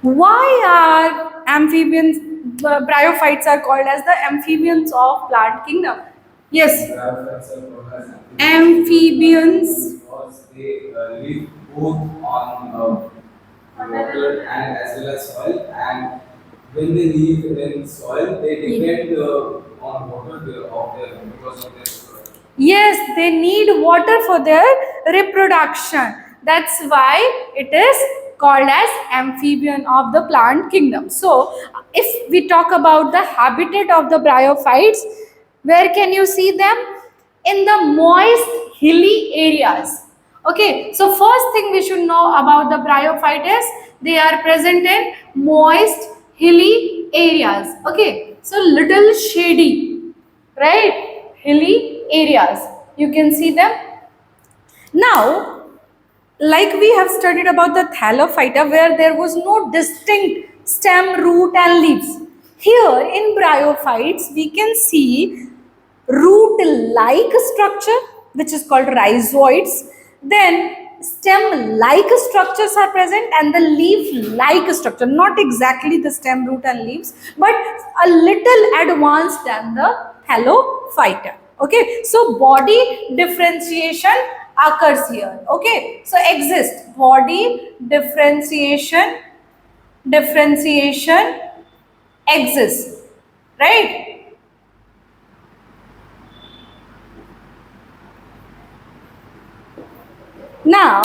Why are amphibians, bryophytes are called as the amphibians of plant kingdom? Yes. Bryophytes are called as amphibians because they live both on water and as well as soil. And when they live in soil, they depend on water of their because of their soil. Yes, they need water for their reproduction. That's why it is called as amphibian of the plant kingdom. So, if we talk about the habitat of the bryophytes, where can you see them? In the moist, hilly areas. Okay, so first thing we should know about the bryophyte is they are present in moist, hilly areas. Okay, so little shady, right? Hilly areas. You can see them. Now, like we have studied about the thallophyta where there was no distinct stem, root and leaves. Here in bryophytes, we can see root-like structure which is called rhizoids. Then stem-like structures are present and the leaf-like structure. Not exactly the stem, root and leaves, but a little advanced than the thallophyta. Okay, so body differentiation occurs here. Okay, so exist body differentiation exists, right? Now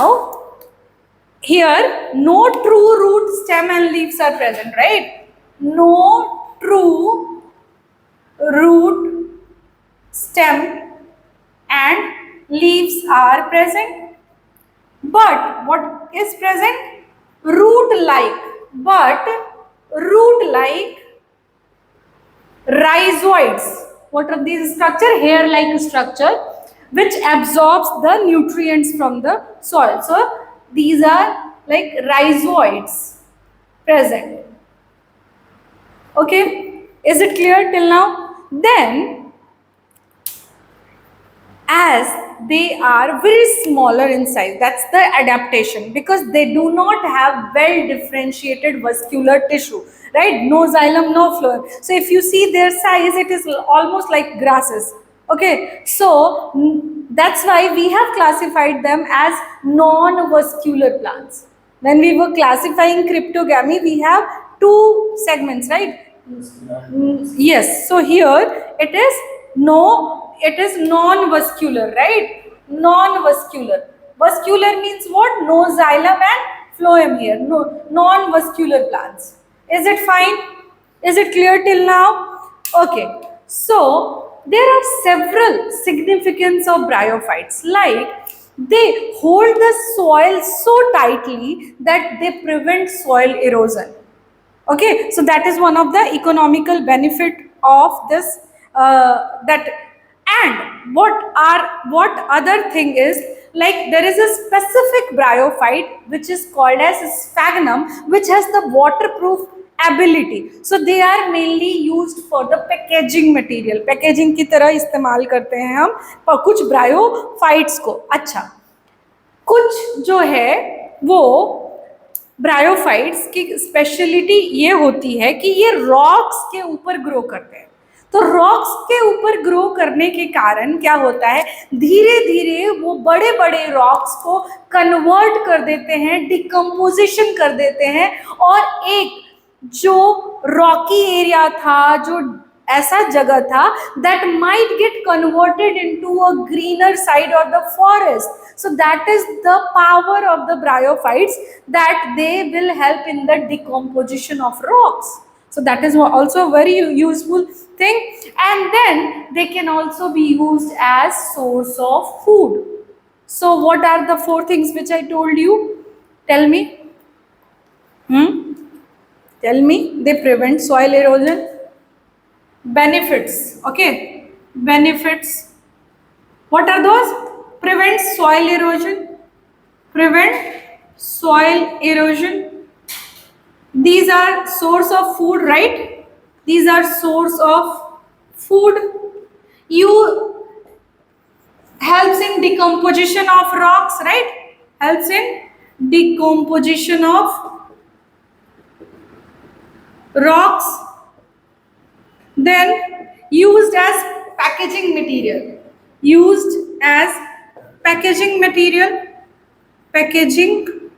here no true root, stem and leaves are present, right? No true root, stem and leaves are present. But what is present? Root like. But root like rhizoids. What are these structure? Hair like structure which absorbs the nutrients from the soil. So these are like rhizoids present. Okay, is it clear till now? Then as they are very smaller in size, that's the adaptation, because they do not have well differentiated vascular tissue, right? No xylem, no phloem. So if you see their size, it is almost like grasses. Okay, so that's why we have classified them as non-vascular plants. When we were classifying cryptogamy, we have two segments, right? Yes, so here it is no, it is non-vascular, right? Non-vascular. Vascular means what? No xylem and phloem here. No, non-vascular plants. Is it fine? Is it clear till now? Okay. So there are several significance of bryophytes, like they hold the soil so tightly that they prevent soil erosion. Okay, so that is one of the economical benefit of this, that. And what other thing is, like there is a specific bryophyte which is called as sphagnum, which has the waterproof ability. So they are mainly used for the packaging material. Packaging की तरह इस्तेमाल करते हैं हम कुछ bryophytes को. अच्छा, कुछ जो है वो ब्रायोफाइट्स की स्पेशलिटी ये होती है कि ये रॉक्स के ऊपर ग्रो करते हैं. तो रॉक्स के ऊपर ग्रो करने के कारण क्या होता है, धीरे धीरे वो बड़े बड़े रॉक्स को कन्वर्ट कर देते हैं, डिकम्पोजिशन कर देते हैं, और एक जो रॉकी एरिया था, जो ऐसा जगह था, that might get converted into a greener side or the forest. So that is the power of the bryophytes, that they will help in the decomposition of rocks. So that is also a very useful thing. And then they can also be used as source of food. So what are the four things which I told you? Tell me. Tell me. They prevent soil erosion. Benefits. Okay. Benefits. What are those? Prevent soil erosion. Prevent soil erosion. These are source of food, right? These are source of food. You helps in decomposition of rocks, right? Helps in decomposition of rocks, then used as packaging material, used as packaging material, packaging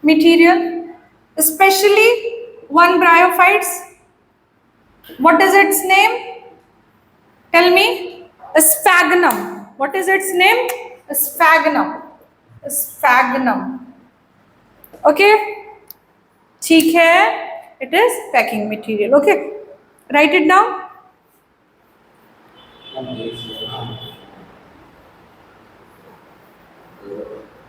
material, especially one bryophytes. What is its name? Tell me. Sphagnum. What is its name? Sphagnum. Sphagnum. Okay. ठीक है. It is packing material. Okay. Write it down.